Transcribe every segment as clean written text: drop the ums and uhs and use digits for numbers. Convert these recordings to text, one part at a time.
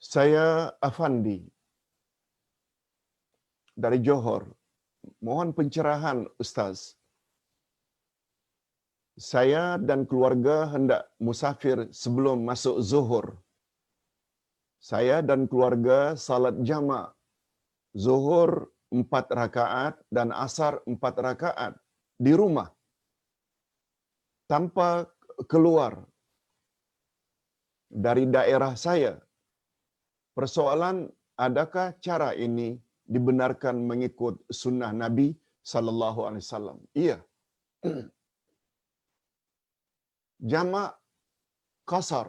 Saya Afandi dari Johor. Mohon pencerahan Ustaz. Saya dan keluarga hendak musafir sebelum masuk Zuhur. Saya dan keluarga salat jamak Zuhur 4 rakaat dan Asar 4 rakaat di rumah tanpa keluar dari daerah saya. Persoalan, adakah cara ini dibenarkan mengikut sunnah Nabi sallallahu alaihi wasallam? Iya. Jamak qasar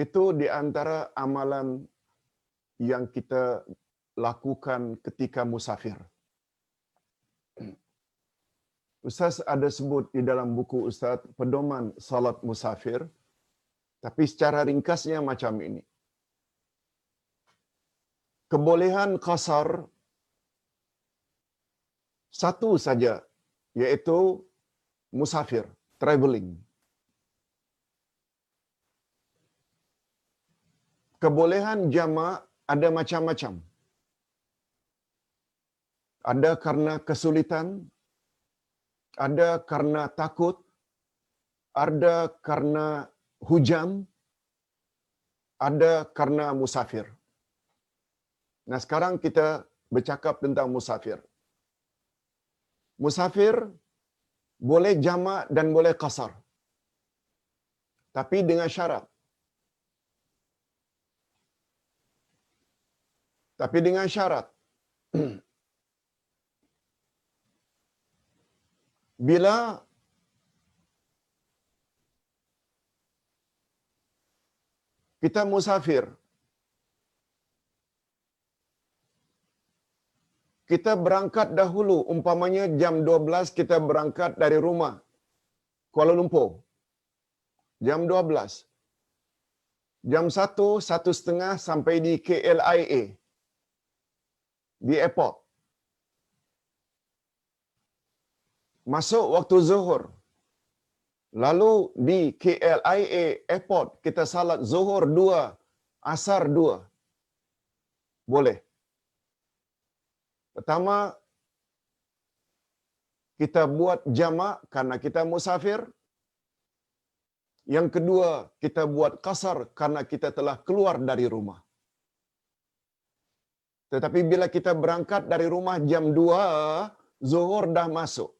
itu di antara amalan yang kita lakukan ketika musafir. Ustaz ada sebut di dalam buku Ustaz pedoman salat musafir, tapi secara ringkasnya macam ini. Kebolehan qasar satu saja, yaitu musafir, traveling. Kebolehan jamak ada macam-macam. Ada karena kesulitan, ada karena takut, ada karena hujan, ada karena musafir. Nah, sekarang kita bercakap tentang musafir. Musafir boleh jamak dan boleh qasar. Tapi dengan syarat. Bila kita musafir, kita berangkat dahulu, umpamanya jam 12 kita berangkat dari rumah Kuala Lumpur. Jam 12. Jam 1, 1:30 sampai di KLIA. Di airport. Masuk waktu zuhur. Lalu di KLIA airport kita salat zuhur 2, asar 2. Boleh. Pertama, kita buat jamak karena kita musafir. Yang kedua, kita buat qasar karena kita telah keluar dari rumah. Tetapi bila kita berangkat dari rumah jam 2, zuhur dah masuk.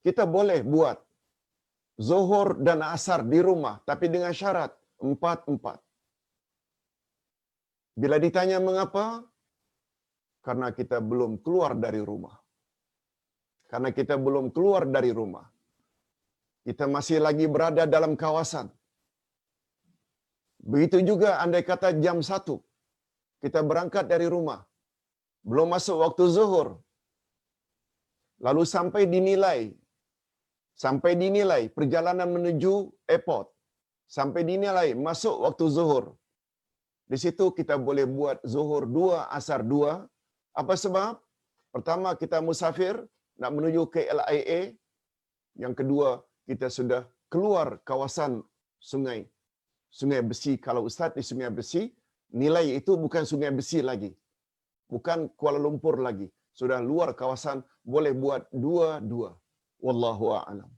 Kita boleh buat zuhur dan asar di rumah, tapi dengan syarat 4-4. Bila ditanya mengapa? Karena kita belum keluar dari rumah. Karena kita belum keluar dari rumah. Kita masih lagi berada dalam kawasan. Begitu juga andai kata jam 1, kita berangkat dari rumah. Belum masuk waktu zuhur. Lalu sampai dinilai perjalanan menuju airport. Sampai dinilai masuk waktu zuhur. Di situ kita boleh buat zuhur 2, asar 2. Apa sebab? Pertama, kita musafir nak menuju ke LIA. Yang kedua, kita sudah keluar kawasan sungai. Sungai Besi. Kalau Ustaz di Sungai Besi, nilai itu bukan Sungai Besi lagi. Bukan Kuala Lumpur lagi. Sudah luar kawasan, boleh buat 2-2. Wallahu a'lam.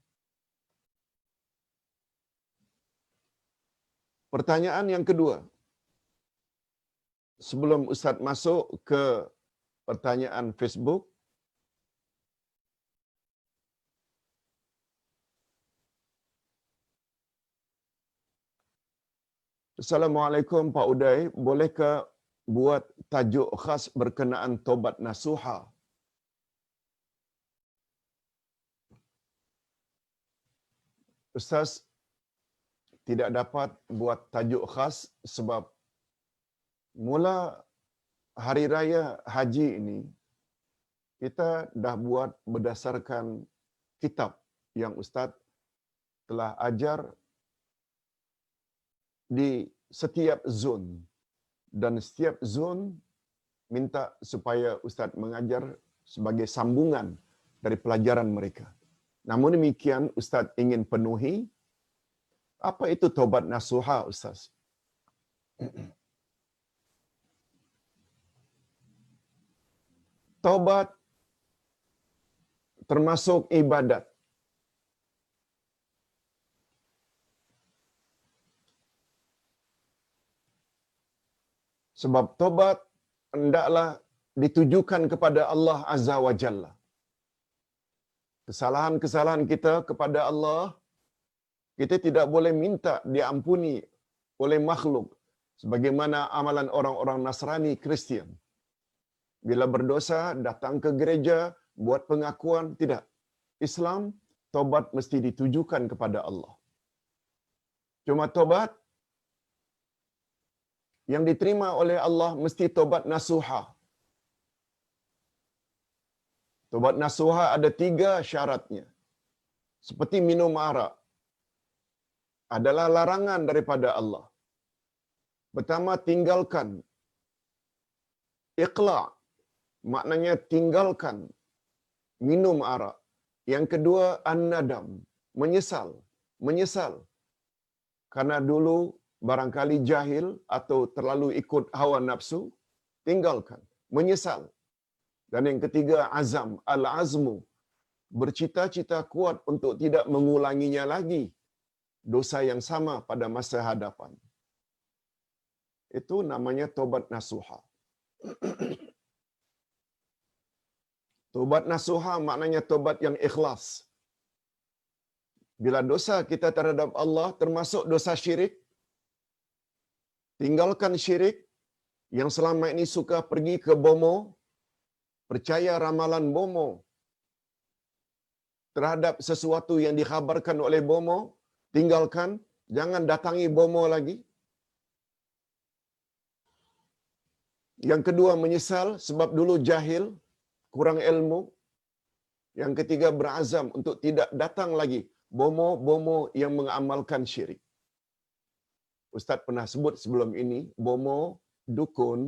Pertanyaan yang kedua. Sebelum Ustaz masuk ke pertanyaan Facebook, Assalamualaikum Pak Uday, bolehkah buat tajuk khas berkenaan tobat nasuha? Ustaz tidak dapat buat tajuk khas sebab mula hari raya haji ini kita dah buat berdasarkan kitab yang Ustaz telah ajar di setiap zon, dan setiap zon minta supaya Ustaz mengajar sebagai sambungan dari pelajaran mereka. Namun demikian, Ustaz ingin penuhi apa itu taubat nasuha, Ustaz? taubat termasuk ibadat. Sebab taubat hendaklah ditujukan kepada Allah Azza wa Jalla. Kesalahan-kesalahan kita kepada Allah, kita tidak boleh minta diampuni oleh makhluk sebagaimana amalan orang-orang Nasrani Kristian. Bila berdosa, datang ke gereja, buat pengakuan, tidak. Islam, taubat mesti ditujukan kepada Allah. Cuma taubat yang diterima oleh Allah mesti taubat nasuha. Taubat nasuha ada 3 syaratnya. Seperti minum arak. Adalah larangan daripada Allah. Pertama, tinggalkan. Iqla' maknanya tinggalkan minum arak. Yang kedua, an-nadam, menyesal. Menyesal. Karena dulu barangkali jahil atau terlalu ikut hawa nafsu, tinggalkan. Menyesal. Dan yang ketiga, azam, al-azmu, bercita-cita kuat untuk tidak mengulanginya lagi dosa yang sama pada masa hadapan. Itu namanya taubat nasuha. Taubat nasuha maknanya taubat yang ikhlas. Bila dosa kita terhadap Allah termasuk dosa syirik, tinggalkan syirik yang selama ini suka pergi ke bomo, percaya ramalan bomo terhadap sesuatu yang dikhabarkan oleh bomo, tinggalkan, jangan datangi bomo lagi. Yang kedua, menyesal sebab dulu jahil, kurang ilmu. Yang ketiga, berazam untuk tidak datang lagi bomo-bomo yang mengamalkan syirik. Ustaz pernah sebut sebelum ini, bomo, dukun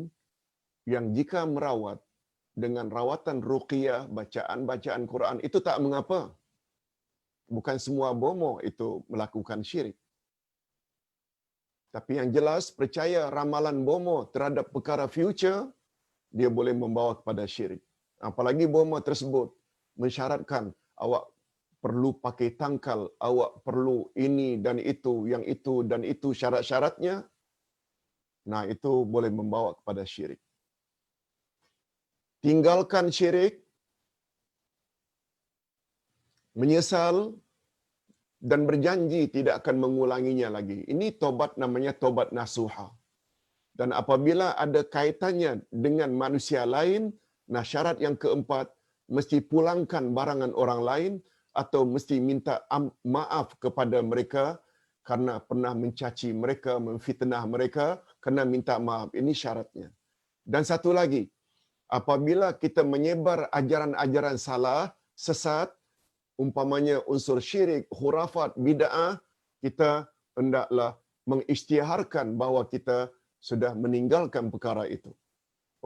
yang jika merawat dengan rawatan ruqyah, bacaan-bacaan Quran, itu tak mengapa. Bukan semua bomo itu melakukan syirik. Tapi yang jelas, percaya ramalan bomo terhadap perkara future, dia boleh membawa kepada syirik. Apalagi bomo tersebut mensyaratkan awak perlu pakai tangkal, awak perlu ini dan itu, yang itu dan itu syarat-syaratnya. Nah, itu boleh membawa kepada syirik. Tinggalkan syirik, menyesal dan berjanji tidak akan mengulanginya lagi. Ini tobat namanya tobat nasuha. Dan apabila ada kaitannya dengan manusia lain, nah syarat yang keempat, mesti pulangkan barangan orang lain atau mesti minta maaf kepada mereka karena pernah mencaci mereka, memfitnah mereka, kena minta maaf. Ini syaratnya. Dan satu lagi, apabila kita menyebar ajaran-ajaran salah, sesat, umpamanya unsur syirik, khurafat, bid'ah, kita hendaklah mengisytiharkan bahawa kita sudah meninggalkan perkara itu.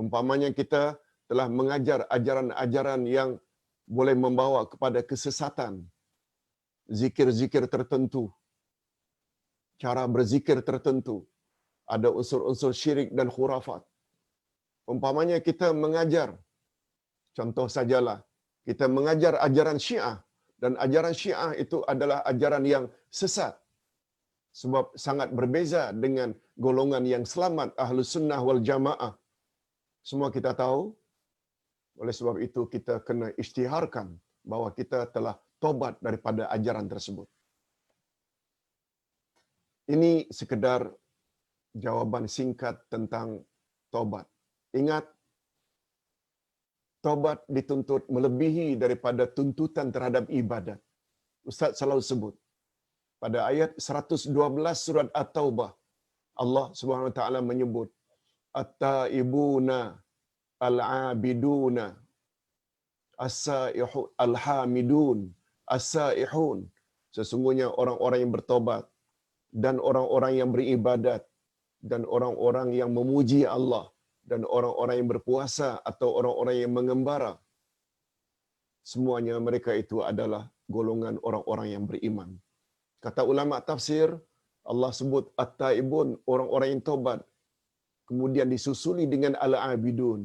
Umpamanya kita telah mengajar ajaran-ajaran yang boleh membawa kepada kesesatan, zikir-zikir tertentu, cara berzikir tertentu, ada unsur-unsur syirik dan khurafat. Umpamanya kita mengajar, contoh sajalah, kita mengajar ajaran Syiah, dan ajaran Syiah itu adalah ajaran yang sesat. Sebab sangat berbeza dengan golongan yang selamat, Ahlus Sunnah wal Jamaah. Semua kita tahu, oleh sebab itu kita kena isytiharkan bahawa kita telah tobat daripada ajaran tersebut. Ini sekedar jawaban singkat tentang tobat. Ingat, tobat dituntut melebihi daripada tuntutan terhadap ibadat. Ustaz selalu sebut pada ayat 112 surat At-Taubah, Allah Subhanahu wa taala menyebut at-taibuna al-abiduna as-saihun al-hamidun as-saihun, sesungguhnya orang-orang yang bertobat dan orang-orang yang beribadat dan orang-orang yang memuji Allah dan orang-orang yang berpuasa atau orang-orang yang mengembara, semuanya mereka itu adalah golongan orang-orang yang beriman. Kata ulama tafsir, Allah sebut at-taibun, orang-orang yang tobat, kemudian disusuli dengan al-abidun.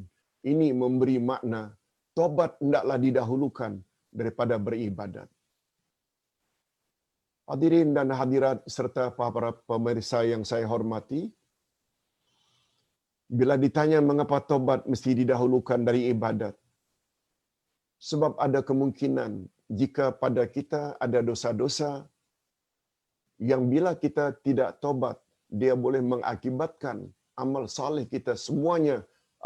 Ini memberi makna tobat hendaklah didahulukan daripada beribadat. Hadirin dan hadirat serta para pemirsa yang saya hormati, bila ditanya mengapa tobat mesti didahulukan dari ibadat, sebab ada kemungkinan jika pada kita ada dosa-dosa yang bila kita tidak tobat, dia boleh mengakibatkan amal saleh kita semuanya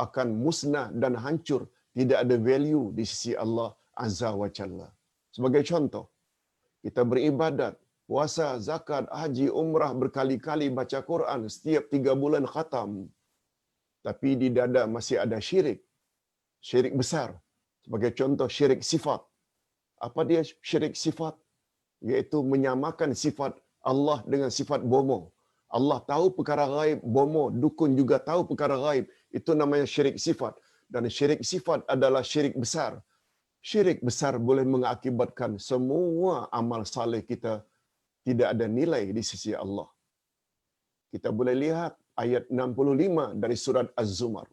akan musnah dan hancur, tidak ada value di sisi Allah Azza wa Jalla. Sebagai contoh, kita beribadat, puasa, zakat, haji, umrah, berkali-kali baca Quran, setiap 3 bulan khatam. Tapi di dada masih ada syirik. Syirik besar. Sebagai contoh, syirik sifat. Apa dia syirik sifat? Iaitu menyamakan sifat Allah dengan sifat bomo. Allah tahu perkara gaib, bomo, dukun juga tahu perkara gaib. Itu namanya syirik sifat. Dan syirik sifat adalah syirik besar. Syirik besar boleh mengakibatkan semua amal saleh kita tidak ada nilai di sisi Allah. Kita boleh lihat ayat 65 dari surat Az-Zumar.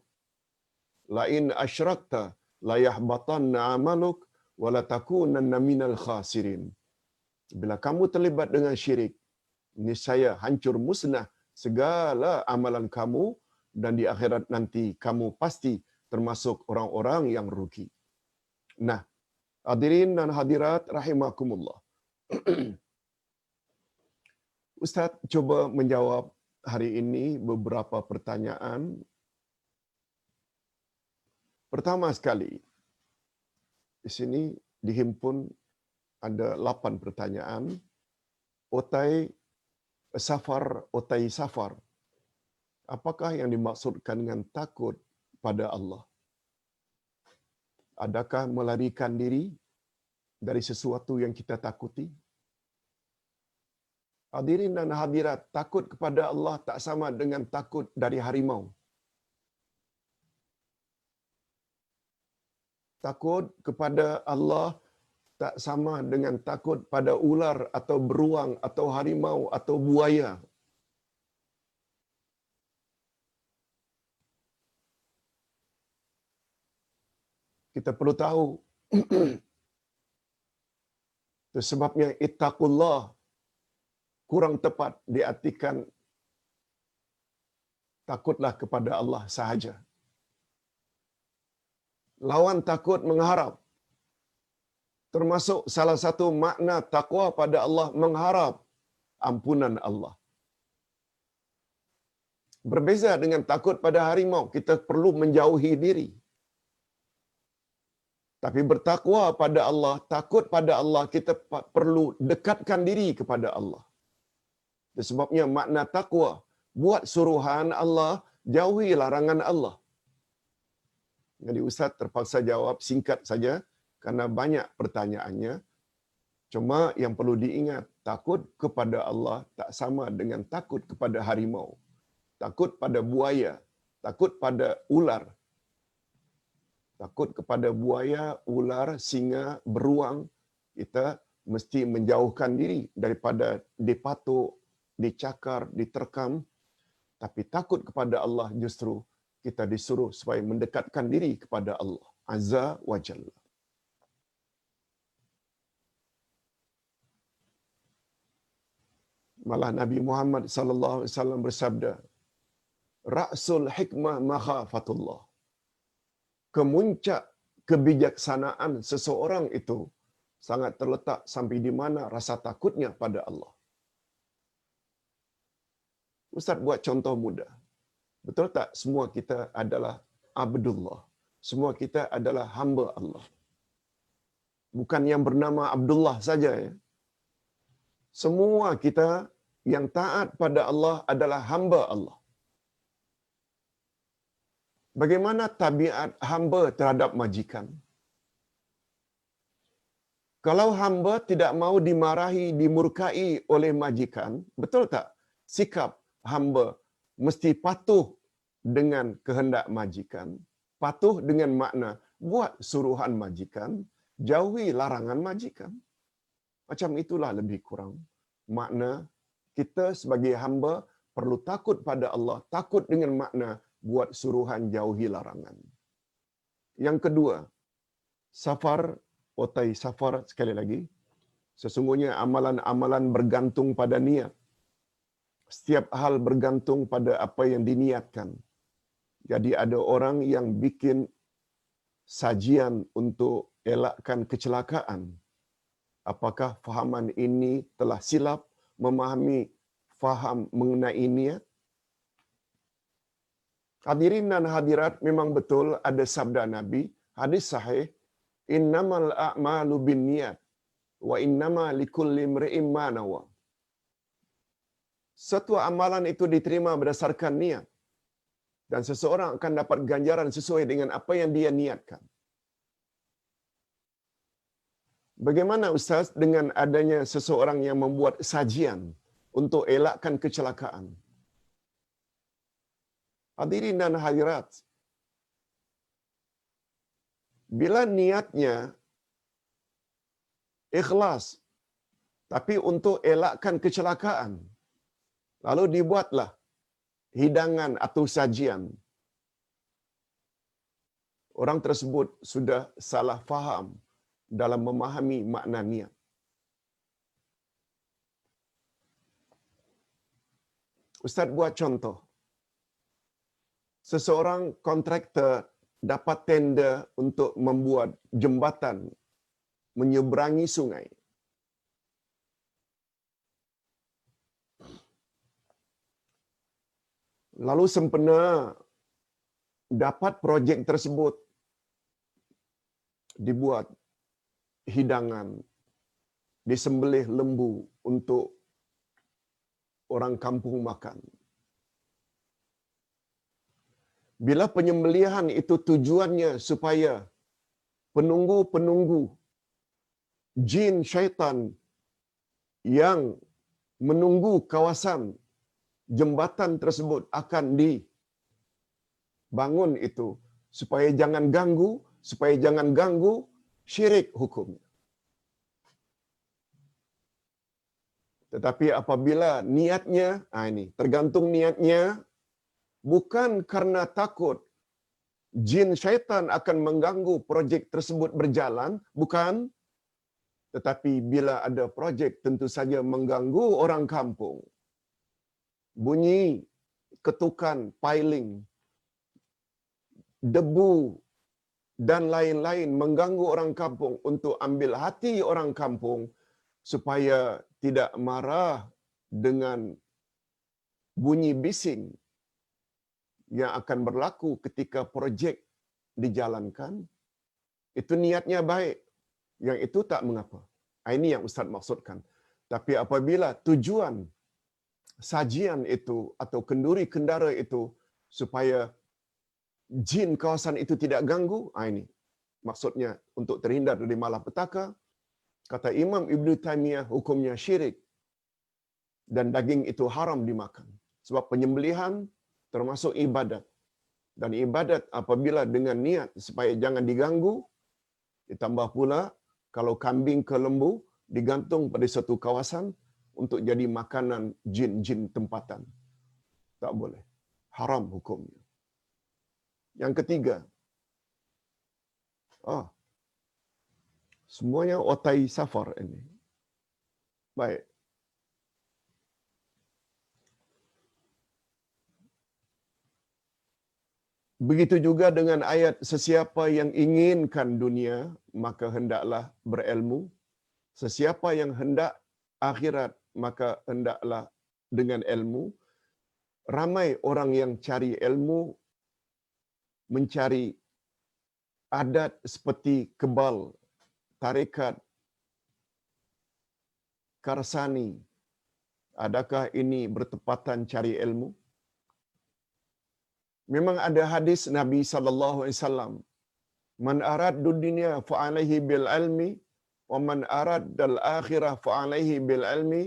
La in asyrakta la yahbatanna amaluk wa la takunanna minal khasirin. Bila kamu terlibat dengan syirik, niscaya hancur musnah segala amalan kamu dan di akhirat nanti kamu pasti termasuk orang-orang yang rugi. Nah, hadirin dan hadirat rahimakumullah. Ustaz cuba menjawab hari ini beberapa pertanyaan. Pertama sekali, di sini dihimpun ada 8 pertanyaan. Otai safar. Apakah yang dimaksudkan dengan takut pada Allah? Adakah melarikan diri dari sesuatu yang kita takuti? Hadirin dan hadirat, takut kepada Allah tak sama dengan takut dari harimau. Takut kepada Allah tak sama dengan takut pada ular atau beruang atau harimau atau buaya. Kita perlu tahu itu sebabnya ittaqullah kurang tepat diartikan takutlah kepada Allah sahaja. Lawan takut mengharap. Termasuk salah satu makna takwa pada Allah mengharap ampunan Allah. Berbeza dengan takut pada harimau, kita perlu menjauhi diri. Tapi bertakwa pada Allah, takut pada Allah, kita perlu dekatkan diri kepada Allah. Itu sebabnya makna takwa, buat suruhan Allah, jauhi larangan Allah. Jadi Ustaz terpaksa jawab singkat saja kerana banyak pertanyaannya. Cuma yang perlu diingat, takut kepada Allah tak sama dengan takut kepada harimau. Takut pada buaya, takut pada ular. Takut kepada buaya, ular, singa, beruang, kita mesti menjauhkan diri daripada dipatuk, dicakar, diterkam. Tapi takut kepada Allah justru kita disuruh supaya mendekatkan diri kepada Allah Azza wa Jalla. Malah Nabi Muhammad sallallahu alaihi wasallam bersabda, "Ra'sul hikmah makhafatullah." Kemuncak kebijaksanaan seseorang itu sangat terletak sampai di mana rasa takutnya pada Allah. Ustaz buat contoh mudah. Betul tak semua kita adalah Abdullah? Semua kita adalah hamba Allah. Bukan yang bernama Abdullah saja ya. Semua kita yang taat pada Allah adalah hamba Allah. Bagaimana tabiat hamba terhadap majikan? Kalau hamba tidak mau dimarahi, dimurkai oleh majikan, betul tak? Sikap hamba mesti patuh dengan kehendak majikan, patuh dengan makna buat suruhan majikan, jauhi larangan majikan. Macam itulah lebih kurang makna kita sebagai hamba perlu takut pada Allah, takut dengan makna buat suruhan, jauhi larangan. Yang kedua, Safar, otai safar sekali lagi. Sesungguhnya amalan-amalan bergantung pada niat. Setiap hal bergantung pada apa yang diniatkan. Jadi ada orang yang bikin sajian untuk elakkan kecelakaan. Apakah fahaman ini telah silap memahami faham mengenai niat? Hadirin dan hadirat, memang betul ada sabda Nabi, hadis sahih, innamal a'malu binniyat wa innama likulli imri'in ma nawa. Satu amalan itu diterima berdasarkan niat dan seseorang akan dapat ganjaran sesuai dengan apa yang dia niatkan. Bagaimana Ustaz dengan adanya seseorang yang membuat sajian untuk elakkan kecelakaan? Hadirin dan hadirat, bila niatnya ikhlas tapi untuk elakkan kecelakaan, lalu dibuatlah hidangan atau sajian, orang tersebut sudah salah faham dalam memahami makna niat. Ustaz buat contoh. Seseorang kontraktor dapat tender untuk membuat jembatan menyeberangi sungai. Lalu sempena dapat projek tersebut, dibuat hidangan, disembelih lembu untuk orang kampung makan. Bila penyembelihan itu tujuannya supaya penunggu-penunggu jin syaitan yang menunggu kawasan jembatan tersebut akan dibangun itu supaya jangan ganggu, syirik hukumnya. Tetapi apabila niatnya, ini tergantung niatnya, bukan karena takut jin syaitan akan mengganggu projek tersebut berjalan, bukan. Tetapi bila ada projek tentu saja mengganggu orang kampung. Bunyi ketukan, piling, debu dan lain-lain mengganggu orang kampung untuk ambil hati orang kampung supaya tidak marah dengan bunyi bising yang akan berlaku ketika projek dijalankan. Itu niatnya baik. Yang itu tak mengapa. Ini yang Ustaz maksudkan. Tapi apabila tujuan sajian itu atau kenduri kendara itu supaya jin kawasan itu tidak ganggu, ini maksudnya untuk terhindar dari malapetaka. Kata Imam Ibn Taymiyah, hukumnya syirik dan daging itu haram dimakan. Sebab penyembelihan termasuk ibadat. Dan ibadat apabila dengan niat supaya jangan diganggu, ditambah pula kalau kambing ke lembu digantung pada satu kawasan untuk jadi makanan jin-jin tempatan. Tak boleh. Haram hukumnya. Yang ketiga, semuanya otai safar ini. Baik. Begitu juga dengan ayat, sesiapa yang inginkan dunia, maka hendaklah berilmu. Sesiapa yang hendak akhirat, maka hendaklah dengan ilmu. Ramai orang yang cari ilmu, mencari adat seperti kebal, tarekat, karsani. Adakah ini bertepatan cari ilmu? Memang ada hadis Nabi sallallahu alaihi wasallam, man arada dunya fa alaihi bil ilmi wa man arada al akhirah fa alaihi bil ilmi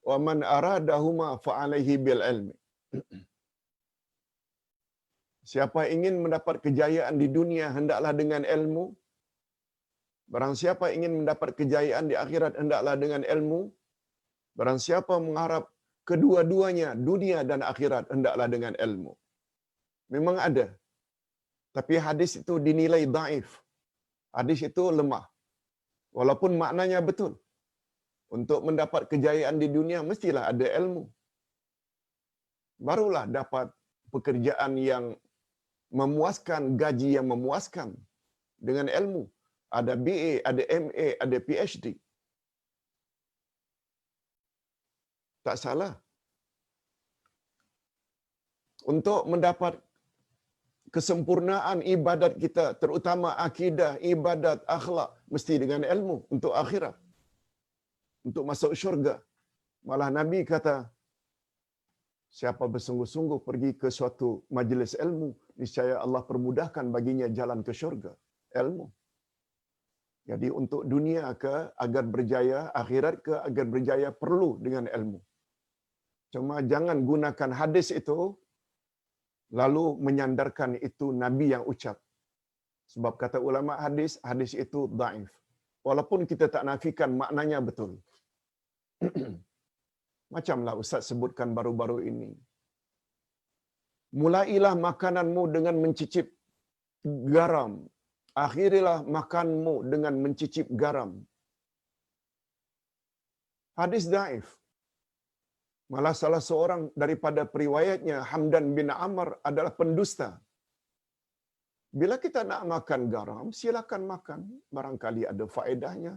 wa man aradahuma fa alaihi bil ilmi. Siapa ingin mendapat kejayaan di dunia hendaklah dengan ilmu. Barang siapa ingin mendapat kejayaan di akhirat hendaklah dengan ilmu. Barang siapa mengharap kedua-duanya, dunia dan akhirat, hendaklah dengan ilmu. Memang ada. Tapi hadis itu dinilai dhaif. Hadis itu lemah. Walaupun maknanya betul. Untuk mendapat kejayaan di dunia, mestilah ada ilmu. Barulah dapat pekerjaan yang memuaskan, gaji yang memuaskan dengan ilmu. Ada BA, ada MA, ada PhD. Tak salah. Untuk mendapat kesempurnaan ibadat kita, terutama akidah, ibadat, akhlak, mesti dengan ilmu untuk akhirat. Untuk masuk syurga. Malah Nabi kata, siapa bersungguh-sungguh pergi ke suatu majlis ilmu, niscaya Allah permudahkan baginya jalan ke syurga. Ilmu. Jadi untuk dunia ke agar berjaya, akhirat ke agar berjaya, perlu dengan ilmu. Cuma jangan gunakan hadis itu lalu menyandarkan itu Nabi yang ucap. Sebab kata ulama hadis, hadis itu dhaif. Walaupun kita tak nafikan maknanya betul. Macamlah Ustaz sebutkan baru-baru ini. Mulailah makananmu dengan mencicip garam. Akhirilah makanmu dengan mencicip garam. Hadis dhaif. Malah salah seorang daripada periwayatnya, Hamdan bin Amr, adalah pendusta. Bila kita nak makan garam, silakan makan. Barangkali ada faedahnya.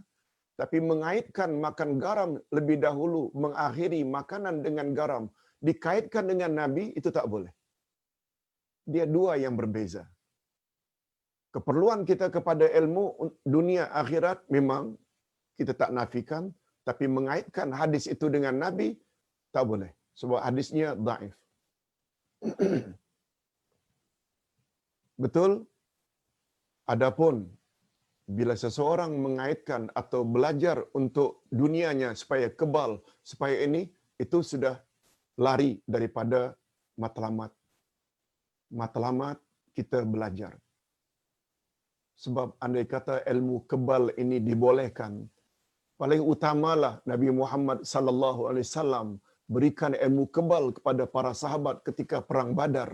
Tapi mengaitkan makan garam lebih dahulu, mengakhiri makanan dengan garam, dikaitkan dengan Nabi, itu tak boleh. Dia dua yang berbeza. Keperluan kita kepada ilmu dunia akhirat memang kita tak nafikan, tapi mengaitkan hadis itu dengan Nabi, tak boleh. Sebab hadisnya dhaif. Betul? Adapun bila seseorang mengaitkan atau belajar untuk dunianya supaya kebal, supaya ini, itu sudah lari daripada matlamat. Matlamat kita belajar. Sebab andai kata ilmu kebal ini dibolehkan, paling utamalah Nabi Muhammad sallallahu alaihi wasallam berikan ilmu kebal kepada para sahabat ketika perang Badar.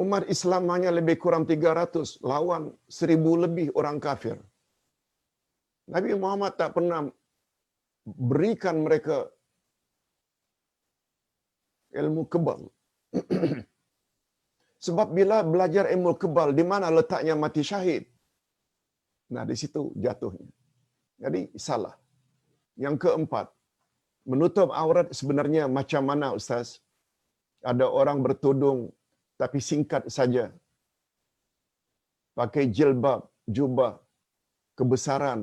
Umat Islam hanya lebih kurang 300 lawan 1000 lebih orang kafir. Nabi Muhammad tak pernah berikan mereka ilmu kebal. Sebab bila belajar ilmu kebal, di mana letaknya mati syahid? Nah, di situ jatuhnya. Jadi salah. Yang keempat, menutup aurat sebenarnya macam mana Ustaz? Ada orang bertudung tapi singkat saja. Pakai jilbab, jubah, kebesaran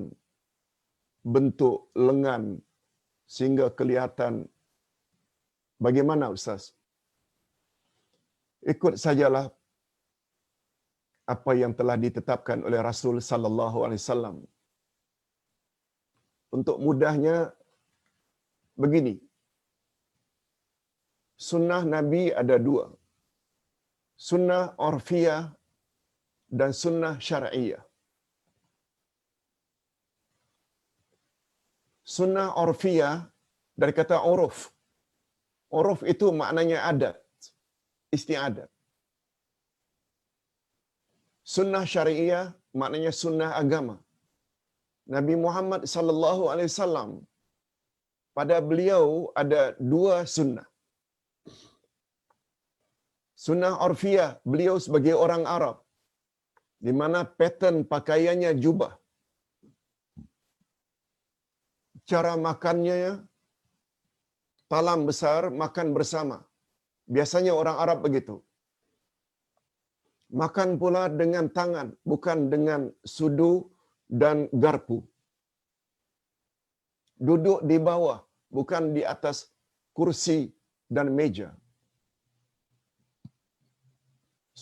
bentuk lengan sehingga kelihatan. Bagaimana Ustaz? Ikut sajalah apa yang telah ditetapkan oleh Rasul sallallahu alaihi wasallam. Untuk mudahnya begini. Sunnah Nabi ada dua. Sunnah urfiyah dan sunnah syar'iyah. Sunnah urfiyah dari kata uruf. Uruf itu maknanya adat, istiadat. Sunnah syariah maknanya sunnah agama. Nabi Muhammad sallallahu alaihi wasallam, pada beliau ada dua sunnah. Sunnah urfiyah, beliau sebagai orang Arab, di mana pattern pakaiannya jubah. Cara makannya talam besar, makan bersama. Biasanya orang Arab begitu. Makan pula dengan tangan, bukan dengan sudu dan garpu. Duduk di bawah, bukan di atas kursi dan meja.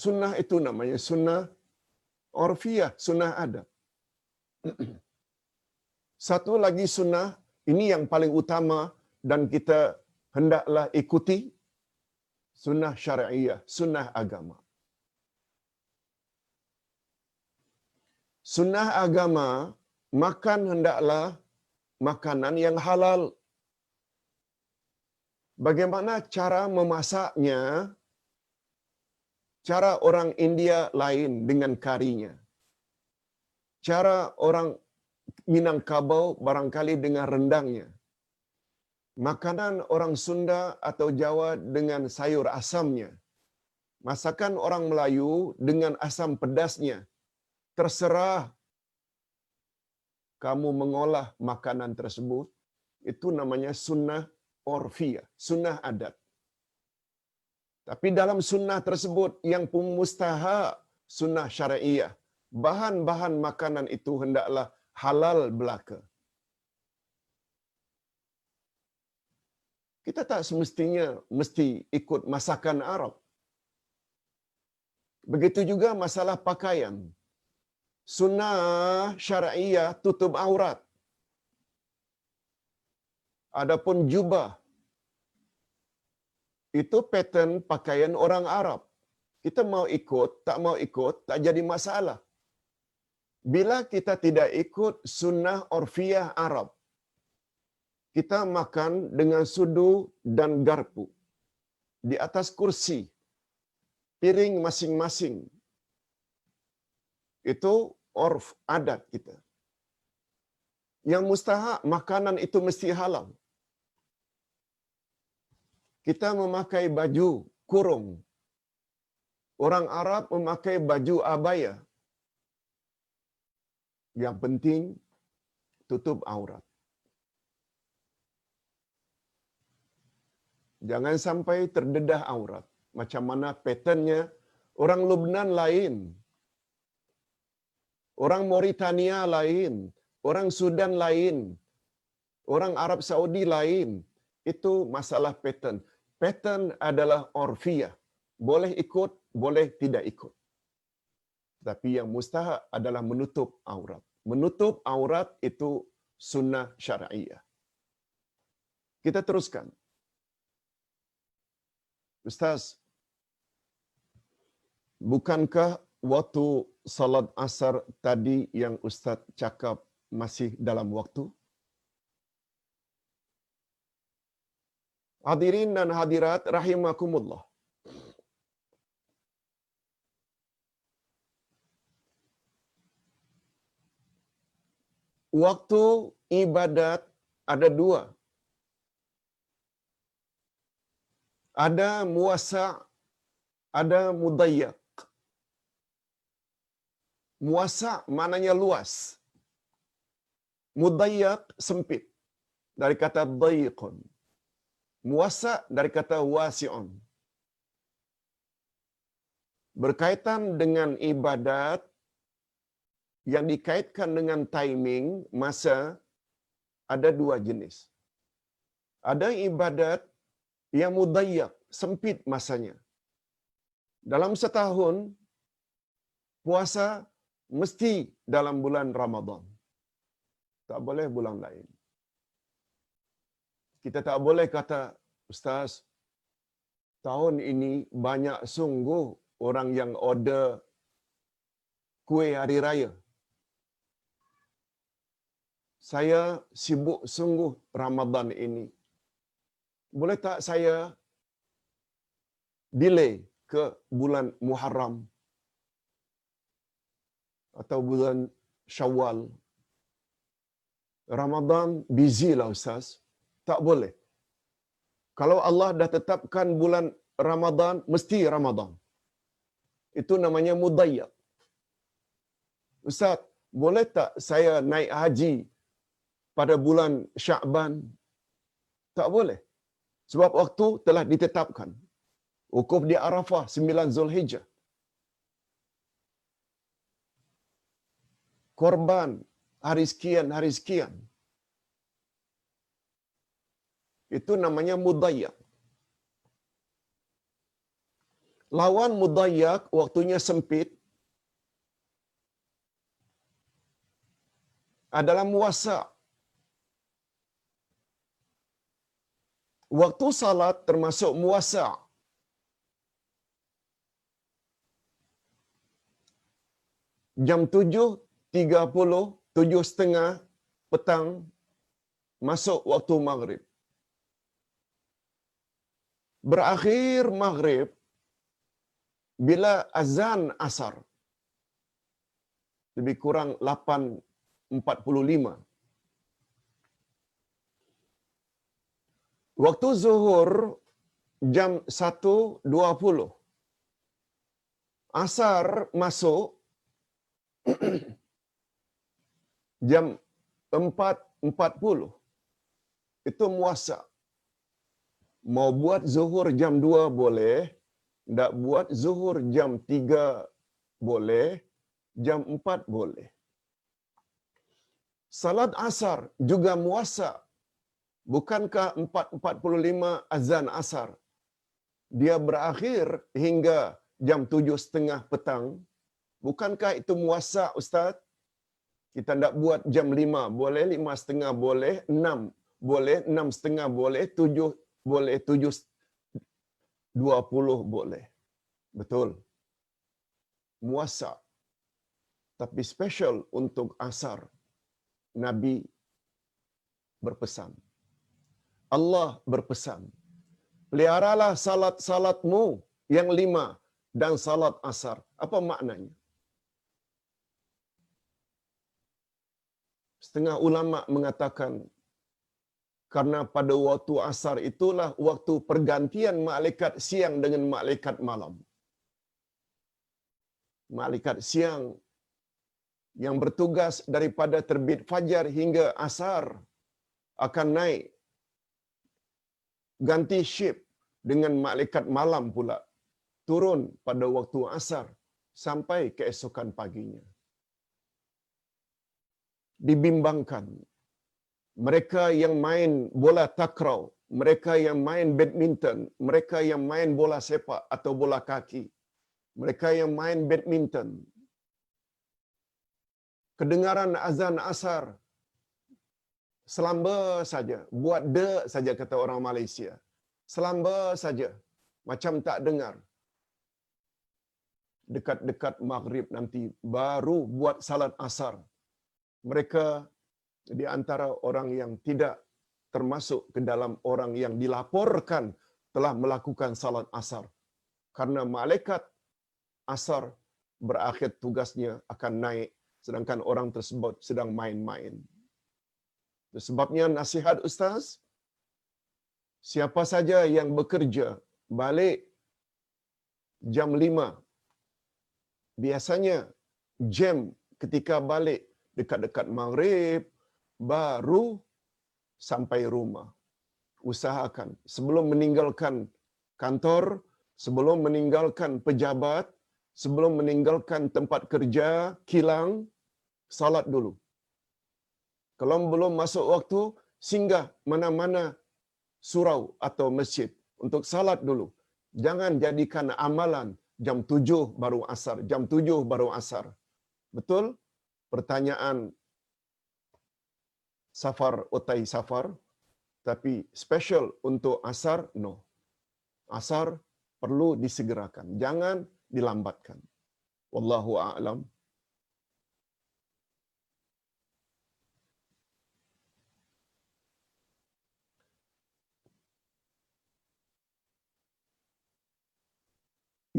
Sunnah itu namanya sunnah urfiyah, sunnah adab. Satu lagi sunnah, ini yang paling utama dan kita hendaklah ikuti, sunnah syariah, sunnah agama. Sunnah agama, makan hendaklah makanan yang halal. Bagaimana cara memasaknya? Cara orang India lain dengan karinya. Cara orang Minangkabau barangkali dengan rendangnya. Makanan orang Sunda atau Jawa dengan sayur asamnya. Masakan orang Melayu dengan asam pedasnya. Terserah kamu mengolah makanan tersebut, itu namanya sunnah orfiyah, sunnah adat. Tapi dalam sunnah tersebut yang mustahak sunnah syariah, bahan-bahan makanan itu hendaklah halal belaka. Kita tak semestinya mesti ikut masakan Arab. Begitu juga masalah pakaian. Sunnah syariah tutup aurat. Adapun jubah, itu pattern pakaian orang Arab. Kita mau ikut, tak jadi masalah. Bila kita tidak ikut sunnah orfiyah Arab, kita makan dengan sudu dan garpu di atas kursi, piring masing-masing. Itu orf adat kita. Yang mustahak makanan itu mesti halal. Kita memakai baju kurung. Orang Arab memakai baju abaya. Yang penting tutup aurat. Jangan sampai terdedah aurat. Macam mana patternnya orang Lebanon lain. Orang Mauritania lain. Orang Sudan lain. Orang Arab Saudi lain. Itu masalah pattern. Pattern adalah orfiyah. Boleh ikut, boleh tidak ikut. Tapi yang mustahak adalah menutup aurat. Menutup aurat itu sunnah syariah. Kita teruskan. Ustaz, bukankah waktu salat asar tadi yang Ustaz cakap masih dalam waktu? Hadirin dan hadirat rahimakumullah. Waktu ibadat ada dua. Ada muwassa', ada mudayyak. Muwassa' maknanya luas. Mudayyak sempit. Dari kata dayqun. Muwassa' dari kata wasi'un. Berkaitan dengan ibadat yang dikaitkan dengan timing, masa, ada dua jenis. Ada ibadat yang mudayyak, sempit masanya. Dalam setahun, puasa mesti dalam bulan Ramadan. Tak boleh bulan lain. Kita tak boleh kata, Ustaz, tahun ini banyak sungguh orang yang order kuih hari raya. Saya sibuk sungguh Ramadan ini. Boleh tak saya delay ke bulan Muharram atau bulan Syawal? Ramadan busy lah Ustaz. Tak boleh. Kalau Allah dah tetapkan bulan Ramadan, mesti Ramadan. Itu namanya mudayyak. Ustaz, boleh tak saya naik haji pada bulan Sya'ban? Tak boleh. Sebab waktu telah ditetapkan. Wukuf di Arafah 9 Zulhijjah. Korban hari sekian. Itu namanya mudayyak. Lawan mudayyak, waktunya sempit, adalah muwassa'. Waktu salat termasuk muwassa'. Jam 7.30, 7.30 petang, masuk waktu maghrib. Berakhir maghrib, bila azan asar, lebih kurang 8.45. Waktu zuhur jam 1.20. Asar masuk jam 4.40. Itu muasa. Mau buat zuhur jam 2 boleh, tak buat zuhur jam 3 boleh, jam 4 boleh. Salat asar juga muasa. Bukankah 4.45 azan asar? Dia berakhir hingga jam 7.30 petang. Bukankah itu muasa, Ustaz? Kita tak buat jam 5 boleh, 5.30 boleh, 6 boleh, 6.30 boleh, 7 boleh, 7.20 boleh. Betul. Muasa. Tapi special untuk asar. Nabi berpesan. Allah berpesan. Peliharalah salat-salatmu yang 5 dan salat asar. Apa maknanya? Setengah ulama mengatakan karena pada waktu asar itulah waktu pergantian malaikat siang dengan malaikat malam. Malaikat siang yang bertugas daripada terbit fajar hingga asar akan naik ganti shift dengan malaikat malam pula turun pada waktu asar sampai keesokan paginya. Dibimbangkan mereka yang main bola takraw, mereka yang main badminton, mereka yang main bola sepak atau bola kaki, mereka yang main badminton. Kedengaran azan asar selamba saja, buat de saja kata orang Malaysia. Selamba saja, macam tak dengar. Dekat-dekat maghrib nanti baru buat salat asar. Mereka di antara orang yang tidak termasuk ke dalam orang yang dilaporkan telah melakukan salat asar. Karena malaikat asar berakhir tugasnya akan naik, sedangkan orang tersebut sedang main-main. Sebabnya nasihat Ustaz, siapa saja yang bekerja balik jam 5, biasanya jam ketika balik dekat-dekat maghrib, baru sampai rumah. Usahakan sebelum meninggalkan kantor, sebelum meninggalkan pejabat, sebelum meninggalkan tempat kerja, kilang, salat dulu. Kalau belum masuk waktu, singgah mana-mana surau atau masjid untuk salat dulu. Jangan jadikan amalan jam 7 baru asar, jam 7 baru asar. Betul? Pertanyaan safar, otai safar, tapi special untuk asar, no. Asar perlu disegerakan, jangan dilambatkan. Wallahu a'lam.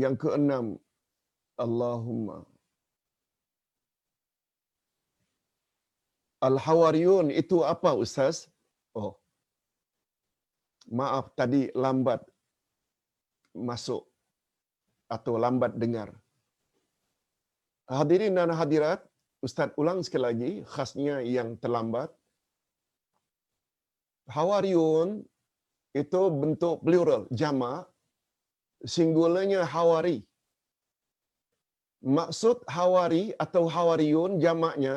Yang keenam, Allahumma. Al-Hawariyun itu apa, Ustaz? Oh, maaf tadi lambat masuk atau lambat dengar. Hadirin dan hadirat, Ustaz ulang sekali lagi, khasnya yang terlambat. Hawariyun itu bentuk plural, jamak. Singularnya hawari. Maksud hawari atau hawariyun jamaknya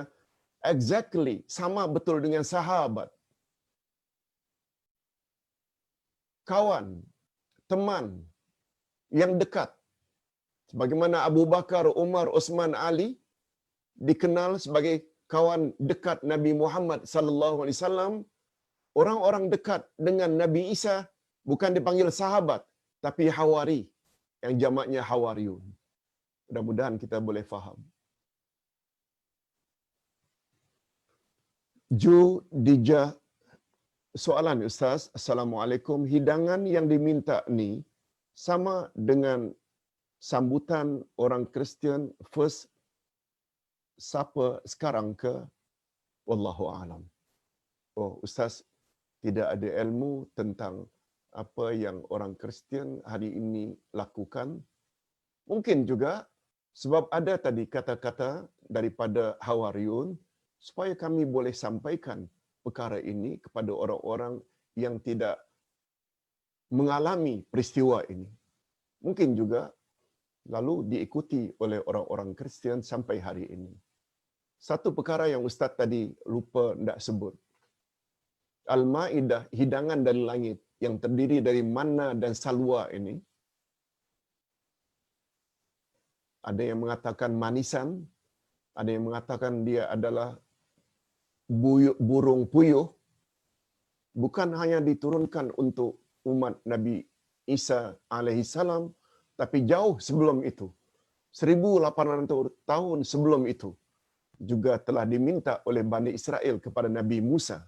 exactly sama betul dengan sahabat. Kawan, teman yang dekat. Sebagaimana Abu Bakar, Umar, Uthman, Ali dikenal sebagai kawan dekat Nabi Muhammad sallallahu alaihi wasallam. Orang-orang dekat dengan Nabi Isa bukan dipanggil sahabat, tapi hawari, yang jamaknya hawariyun. Mudah-mudahan kita boleh faham. Dija, soalan Ustaz. Assalamualaikum. Hidangan yang diminta ni sama dengan sambutan orang Kristian first supper sekarang ke? Wallahu a'lam. Oh, Ustaz tidak ada ilmu tentang apa yang orang Kristian hari ini lakukan. Mungkin juga sebab ada tadi kata-kata daripada Hawariun supaya kami boleh sampaikan perkara ini kepada orang-orang yang tidak mengalami peristiwa ini. Mungkin juga lalu diikuti oleh orang-orang Kristian sampai hari ini. Satu perkara yang Ustaz tadi lupa tidak sebut. Al-Ma'idah, hidangan dari langit yang terdiri dari manna dan salwa ini, ada yang mengatakan manisan, ada yang mengatakan dia adalah burung puyuh, bukan hanya diturunkan untuk umat Nabi Isa alaihissalam, tapi jauh sebelum itu. 1800 tahun sebelum itu juga telah diminta oleh Bani Israel kepada Nabi Musa.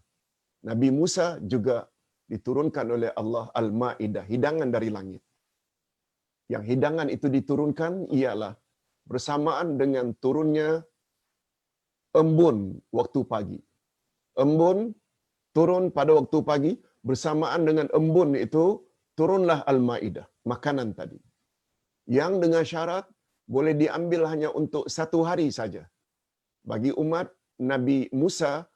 Nabi Musa juga diturunkan oleh Allah Al-Ma'idah, hidangan dari langit. Yang hidangan itu diturunkan ialah bersamaan dengan turunnya embun waktu pagi. Embun turun pada waktu pagi, bersamaan dengan embun itu turunlah Al-Ma'idah, makanan tadi. Yang dengan syarat boleh diambil hanya untuk satu hari saja. Bagi umat Nabi Musa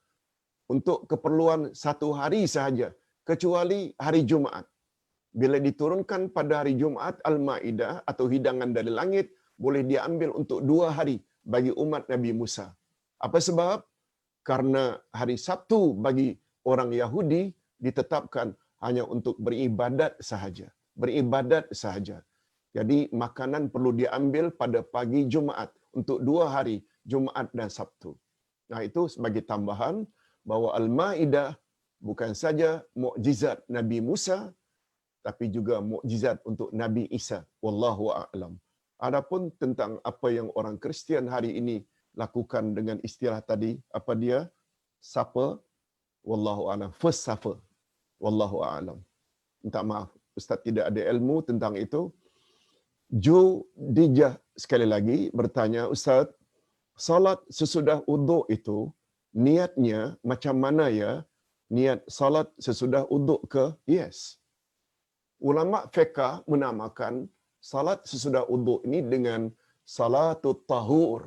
untuk keperluan satu hari sahaja, kecuali hari Jumaat. Bila diturunkan pada hari Jumaat, Al-Ma'idah atau hidangan dari langit boleh diambil untuk 2 hari bagi umat Nabi Musa. Apa sebab? Karena hari Sabtu bagi orang Yahudi ditetapkan hanya untuk beribadat sahaja. Beribadat sahaja. Jadi makanan perlu diambil pada pagi Jumaat untuk 2 hari, Jumaat dan Sabtu. Nah, itu sebagai tambahan bahawa Al-Ma'idah bukan saja mukjizat Nabi Musa, tapi juga mukjizat untuk Nabi Isa. Wallahu a'lam. Adapun tentang apa yang orang Kristian hari ini lakukan dengan istilah tadi, apa dia? Supper. Wallahu a'lam. First supper. Wallahu a'lam. Minta maaf, Ustaz tidak ada ilmu tentang itu. Ju Dijah sekali lagi bertanya, Ustaz, salat sesudah uduk itu niatnya macam mana ya? Niat salat sesudah uduk ke? Yes. Ulama fiqh menamakan salat sesudah uduk ini dengan salatut tahur.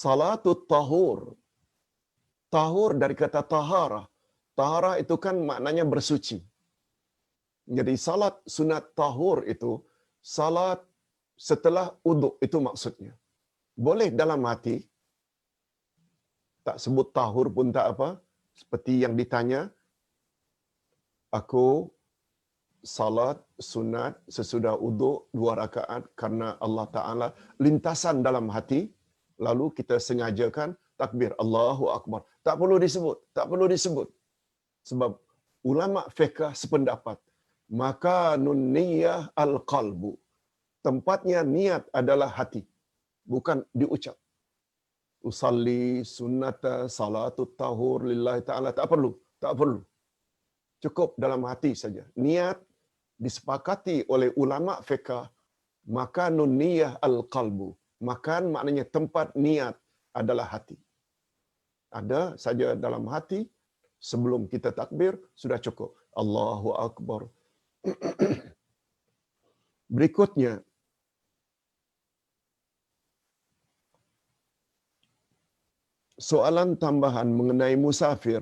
Salatut tahur. Tahur dari kata taharah. Taharah itu kan maknanya bersuci. Jadi salat sunat tahur itu salat setelah uduk, itu maksudnya. Boleh dalam hati, tak sebut tahur pun tak apa. Seperti yang ditanya, aku salat sunat sesudah uduk 2 rakaat karena Allah Ta'ala lintasan dalam hati, lalu kita sengajakan takbir Allahu Akbar. Tak perlu disebut, tak perlu disebut. Sebab ulama fiqh sependapat, maka niyah al-qalbu. Tempatnya niat adalah hati, bukan diucap. Usalli sunnata salatut tahur lillahi ta'ala. Tak perlu, tak perlu. Cukup dalam hati saja. Niat disepakati oleh ulama fiqh, maka niyah al-qalbu. Makan maknanya tempat niat adalah hati. Ada saja dalam hati, sebelum kita takbir, sudah cukup. Allahu Akbar. Berikutnya, soalan tambahan mengenai musafir.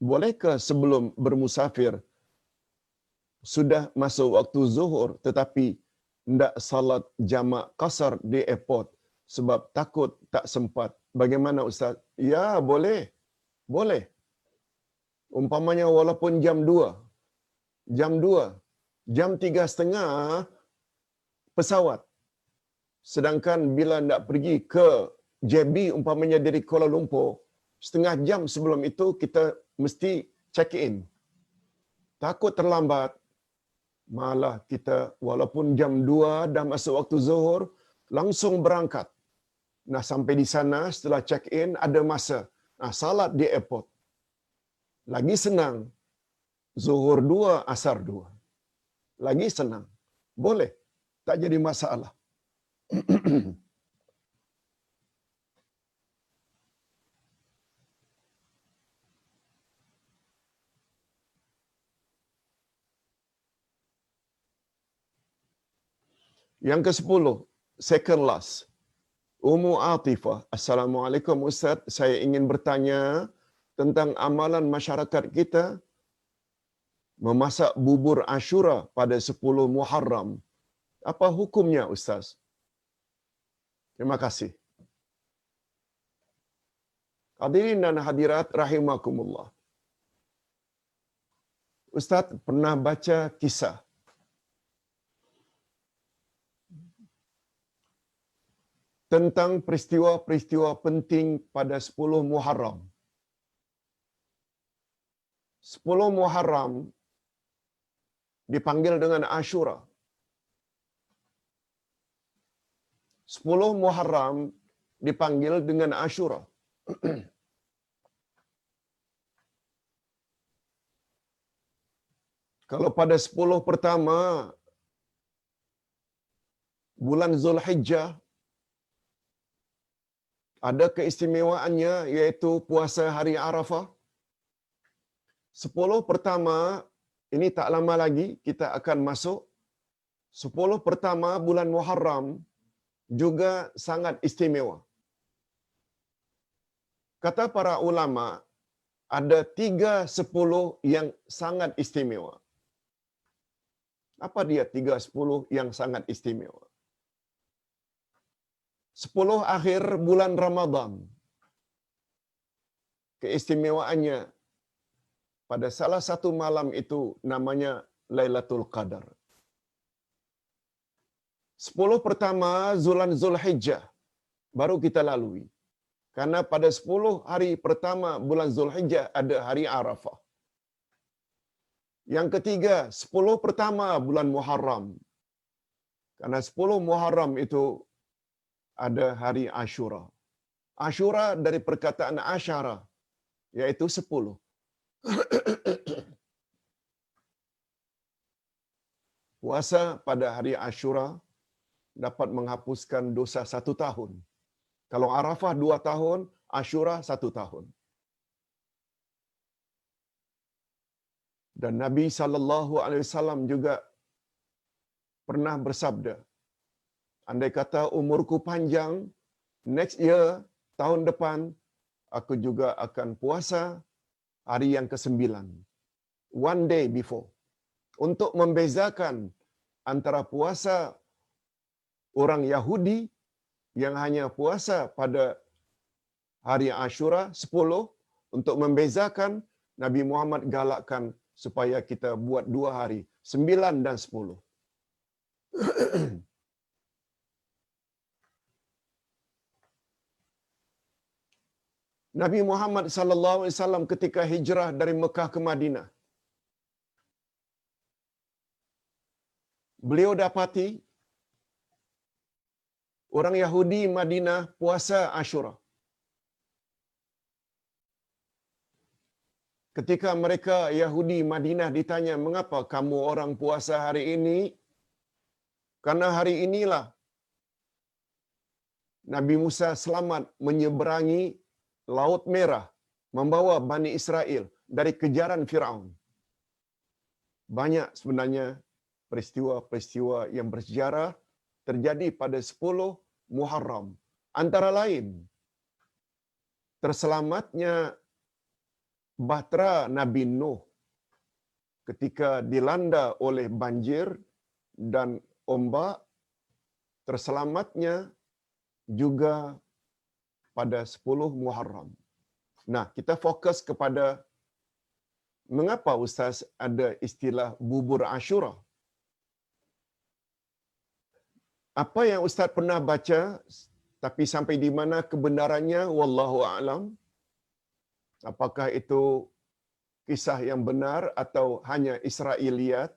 Bolehkah sebelum bermusafir sudah masuk waktu zuhur tetapi tidak salat jamak qasar di airport sebab takut tak sempat? Bagaimana Ustaz? Ya, boleh. Boleh. Umpamanya walaupun jam 2, jam 3:30 pesawat. Sedangkan bila nak pergi ke JB umpamanya dari Kuala Lumpur, setengah jam sebelum itu kita mesti check in. Takut terlambat, malah kita walaupun jam 2 dah masuk waktu zuhur, langsung berangkat. Nah, sampai di sana setelah check in ada masa. Nah, salat di airport. Lagi senang. Zuhur 2, asar 2. lagi senang. Boleh, tak jadi masalah. Yang ke-10, second last. Ummu Atifah. Assalamualaikum Ustaz, saya ingin bertanya tentang amalan masyarakat kita memasak bubur Ashura pada 10 Muharram. Apa hukumnya Ustaz? Terima kasih. Hadirin dan hadirat rahimakumullah. Ustaz pernah baca kisah tentang peristiwa-peristiwa penting pada 10 Muharram. 10 Muharram dipanggil dengan Ashura. 10 Muharram dipanggil dengan Ashura. Kalau pada 10 pertama bulan Zulhijjah ada keistimewaannya yaitu puasa hari Arafah. 10 pertama ini tak lama lagi kita akan masuk. 10 pertama bulan Muharram juga sangat istimewa. Kata para ulama, ada 3/10 yang sangat istimewa. Apa dia 3/10 yang sangat istimewa? 10 akhir bulan Ramadan. Keistimewaannya pada salah satu malam itu namanya Lailatul Qadar. 10 pertama bulan Zulhijjah baru kita lalui. Karena pada 10 hari pertama bulan Zulhijjah ada hari Arafah. Yang ketiga, 10 pertama bulan Muharram. Karena 10 Muharram itu ada hari Ashura. Ashura dari perkataan asyara, yaitu 10. Puasa pada hari Ashura dapat menghapuskan dosa 1 tahun. Kalau Arafah 2 tahun, Ashura 1 tahun. Dan Nabi SAW juga pernah bersabda, andai kata umurku panjang, next year, tahun depan, aku juga akan puasa hari yang ke-9. One day before. Untuk membezakan antara puasa orang Yahudi yang hanya puasa pada hari Ashura 10, untuk membezakan, Nabi Muhammad galakkan supaya kita buat 2 hari, 9 dan 10. Nabi Muhammad sallallahu alaihi wasallam ketika hijrah dari Mekah ke Madinah, beliau dapati orang Yahudi Madinah puasa Ashura. Ketika mereka Yahudi Madinah ditanya, mengapa kamu orang puasa hari ini? Karena hari inilah Nabi Musa selamat menyeberangi Laut Merah, membawa Bani Israel dari kejaran Firaun. Banyak sebenarnya peristiwa-peristiwa yang bersejarah terjadi pada 10 Muharram. Antara lain, terselamatnya bahtera Nabi Nuh ketika dilanda oleh banjir dan ombak, terselamatnya juga pada 10 Muharram. Nah, kita fokus kepada mengapa Ustaz ada istilah bubur Ashura. Apa yang Ustaz pernah baca, tapi sampai di mana kebenarannya, wallahu a'lam. Apakah itu kisah yang benar atau hanya Israiliyat?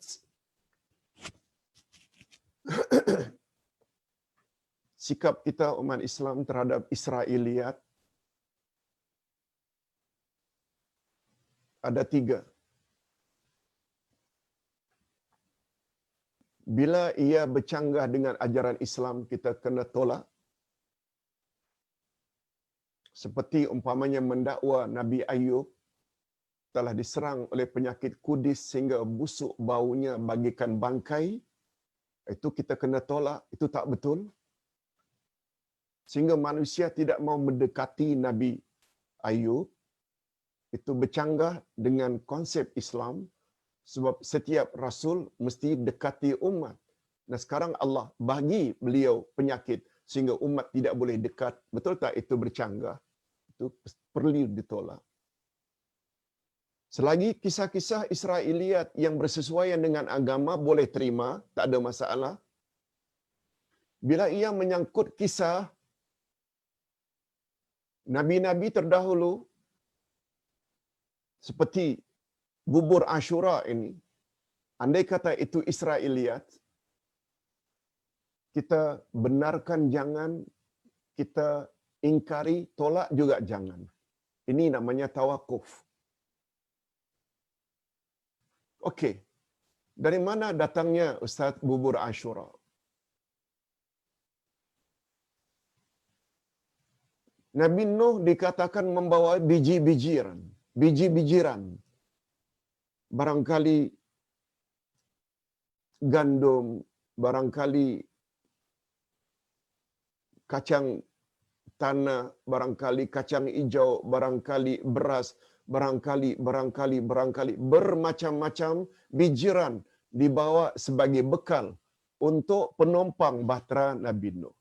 Sikap kita umat Islam terhadap Israiliyat ada 3. bila ia bercanggah dengan ajaran Islam, kita kena tolak. Seperti umpamanya mendakwa Nabi Ayub telah diserang oleh penyakit kudis sehingga busuk baunya bagikan bangkai, itu kita kena tolak, itu tak betul. Sehingga manusia tidak mau mendekati Nabi Ayub, itu bercanggah dengan konsep Islam, sebab setiap rasul mesti dekati umat. Nah sekarang Allah bagi beliau penyakit sehingga umat tidak boleh dekat. Betul tak itu bercanggah? Itu perlu ditolak. Selagi kisah-kisah Israiliyat yang bersesuaian dengan agama boleh terima, tak ada masalah. Bila ia menyangkut kisah Nabi-Nabi terdahulu, seperti bubur Ashura ini, andai kata itu Israiliyat, kita benarkan jangan, kita ingkari, tolak juga jangan. Ini namanya tawakuf. Okey. Dari mana datangnya Ustaz bubur Ashura? Nabi Nuh dikatakan membawa biji-bijiran. Biji-bijiran. Barangkali gandum, barangkali kacang tanah, barangkali kacang hijau, barangkali beras, barangkali bermacam-macam bijiran dibawa sebagai bekal untuk penumpang bahtera Nabi Nuh.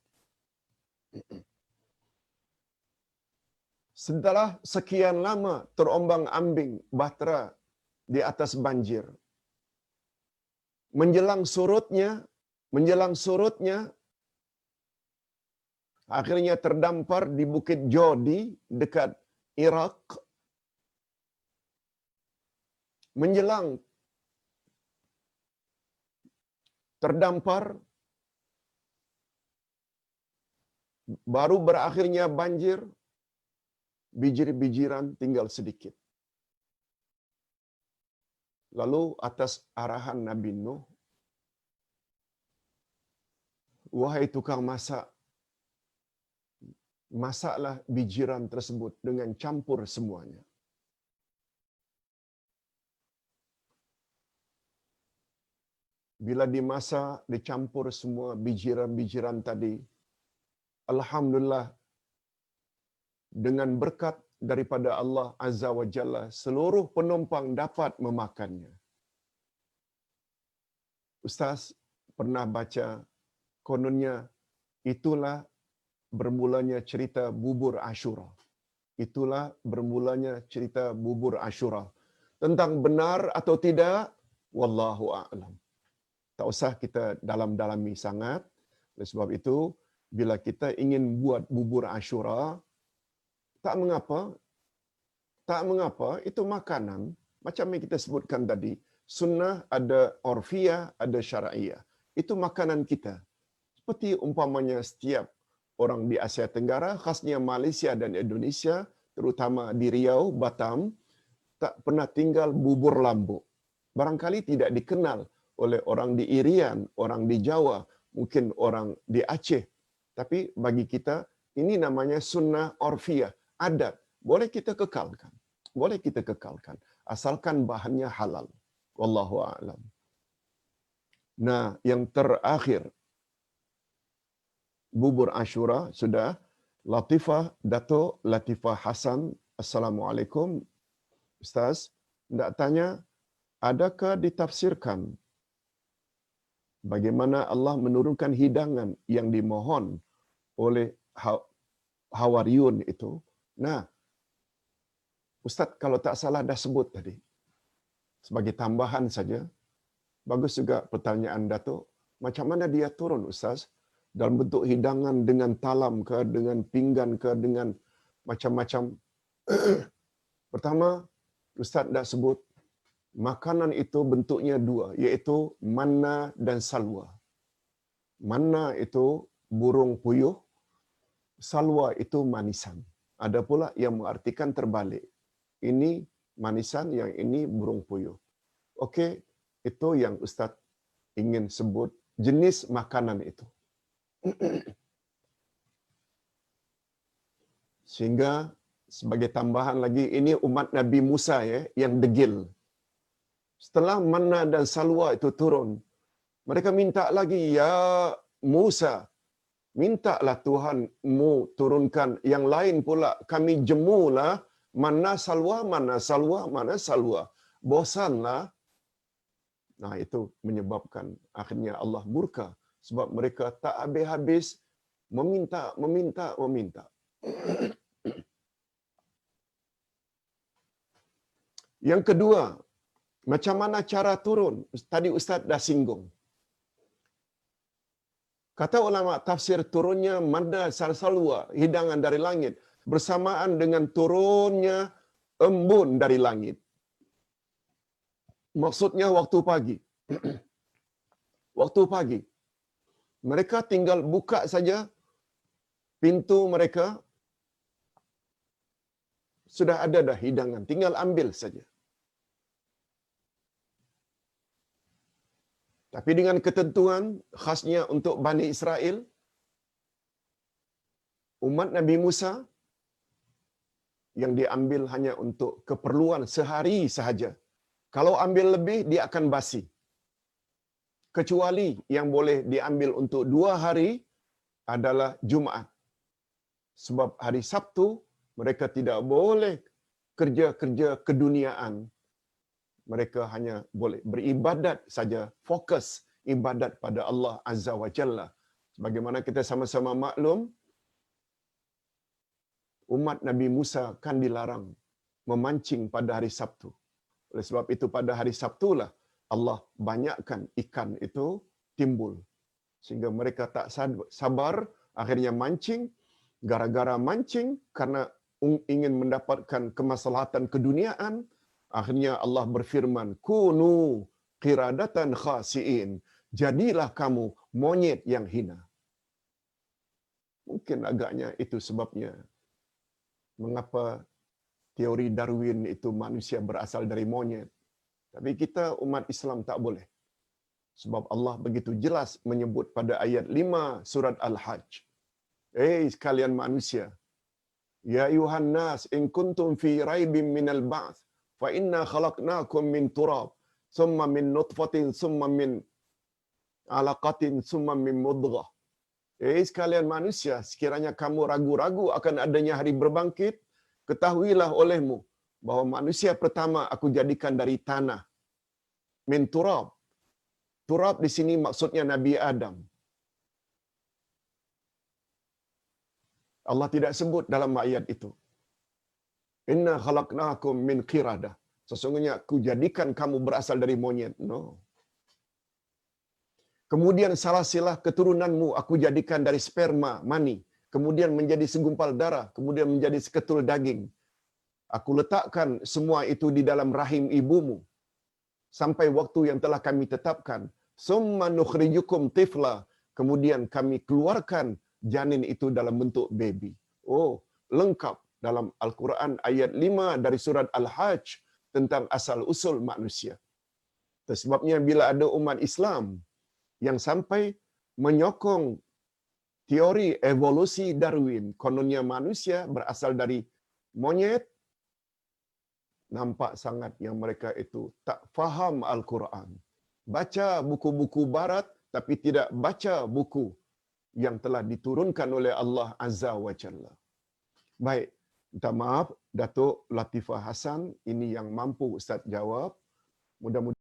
Setelah sekian lama terombang-ambing bahtera di atas banjir, menjelang surutnya akhirnya terdampar di Bukit Jodi dekat Iraq. Menjelang terdampar, baru berakhirnya banjir, bijir-bijiran tinggal sedikit. Lalu atas arahan Nabi Nuh, wahai tukang masak, masaklah bijiran tersebut dengan campur semuanya. Bila dimasak, dicampur semua bijiran-bijiran tadi, alhamdulillah, dengan berkat daripada Allah Azza wa Jalla, seluruh penumpang dapat memakannya. Ustaz pernah baca, kononnya itulah bermulanya cerita bubur Ashura. Itulah bermulanya cerita bubur Ashura. Tentang benar atau tidak, wallahu a'lam. Tak usah kita dalam-dalami sangat. Oleh sebab itu, bila kita ingin buat bubur Ashura, tak mengapa, itu makanan. Macam yang kita sebutkan tadi, sunnah ada orfiyah, ada syara'iyah. Itu makanan kita. Seperti umpamanya setiap orang di Asia Tenggara, khasnya Malaysia dan Indonesia, terutama di Riau, Batam, tak pernah tinggal bubur lambuk. Barangkali tidak dikenal oleh orang di Irian, orang di Jawa, mungkin orang di Aceh. Tapi bagi kita, ini namanya sunnah orfiyah, adat. Boleh kita kekalkan. Boleh kita kekalkan. Asalkan bahannya halal. Wallahu a'lam. Nah, yang terakhir, bubur Ashura sudah. Latifah, Dato' Latifah Hasan. Assalamualaikum. Ustaz, nak tanya, adakah ditafsirkan bagaimana Allah menurunkan hidangan yang dimohon oleh Hawariyun itu? Nah, Ustaz kalau tak salah dah sebut tadi. Sebagai tambahan saja, bagus juga pertanyaan Dato'. Macam mana dia turun Ustaz? Dalam bentuk hidangan dengan talam ke, dengan pinggan ke, dengan macam-macam. Pertama, Ustaz dah sebut, makanan itu bentuknya dua, iaitu manna dan salwa. Manna itu burung puyuh, salwa itu manisan. Ada pula yang mengartikan terbalik. Ini manisan, yang ini burung puyuh. Okey, itu yang Ustaz ingin sebut jenis makanan itu. Sehingga sebagai tambahan lagi, ini umat Nabi Musa ya, yang degil. Setelah manna dan salwa itu turun, mereka minta lagi, ya Musa, mintalah Tuhanmu turunkan yang lain pula. Kami jemulah, mana salwa, mana salwa, mana salwa. Bosanlah. Nah, itu menyebabkan akhirnya Allah murka. Sebab mereka tak habis-habis meminta. Yang kedua, macam mana cara turun? Tadi Ustaz dah singgung. Kata ulama tafsir, turunnya manna salwa, hidangan dari langit, bersamaan dengan turunnya embun dari langit. Maksudnya waktu pagi. Waktu pagi. Mereka tinggal buka saja pintu mereka, sudah ada dah hidangan, tinggal ambil saja. Tapi dengan ketentuan khasnya untuk Bani Israel, umat Nabi Musa, yang diambil hanya untuk keperluan sehari sahaja. Kalau ambil lebih, dia akan basi. Kecuali yang boleh diambil untuk 2 hari adalah Jumaat. Sebab hari Sabtu, mereka tidak boleh kerja-kerja keduniaan. Mereka hanya boleh beribadat saja, fokus ibadat pada Allah Azza wa Jalla. Sebagaimana kita sama-sama maklum, umat Nabi Musa kan dilarang memancing pada hari Sabtu. Oleh sebab itu pada hari Sabtulah Allah banyakkan ikan itu timbul. Sehingga mereka tak sabar, akhirnya mancing. Gara-gara mancing, karena ingin mendapatkan kemaslahatan keduniaan, akhirnya Allah berfirman, kunu qiradatan khasi'in. Jadilah kamu monyet yang hina. Mungkin agaknya itu sebabnya mengapa teori Darwin itu manusia berasal dari monyet. Tapi kita umat Islam tak boleh. Sebab Allah begitu jelas menyebut pada ayat 5 surat Al-Hajj. Sekalian manusia. Ya ayuhan nas in kuntum fi raibin minal ba'ts fa inna khalaqnakum min turab summa min nutfatin summa min alaqatin summa min mudghah. Sekalian manusia, sekiranya kamu ragu-ragu akan adanya hari berbangkit, ketahuilah olehmu bahawa manusia pertama aku jadikan dari tanah. Min turab. Turab di sini maksudnya Nabi Adam. Allah tidak sebut dalam ayat itu. Inna khalaqnakum min qiradah. Sesungguhnya aku jadikan kamu berasal dari monyet. No. Kemudian salasilah keturunanmu aku jadikan dari sperma, mani. Kemudian menjadi segumpal darah. Kemudian menjadi seketul daging. Aku letakkan semua itu di dalam rahim ibumu. Sampai waktu yang telah kami tetapkan. Summa nukhrijukum tifla. Kemudian kami keluarkan janin itu dalam bentuk baby. Lengkap dalam Al-Quran ayat 5 dari surat Al-Hajj tentang asal-usul manusia. Sebabnya bila ada umat Islam yang sampai menyokong teori evolusi Darwin, kononnya manusia berasal dari monyet, nampak sangat yang mereka itu tak faham Al-Quran. Baca buku-buku barat tapi tidak baca buku yang telah diturunkan oleh Allah Azza wa Jalla. Baik, minta maaf Datuk Latifah Hassan, ini yang mampu Ustaz jawab. Mudah-mudahan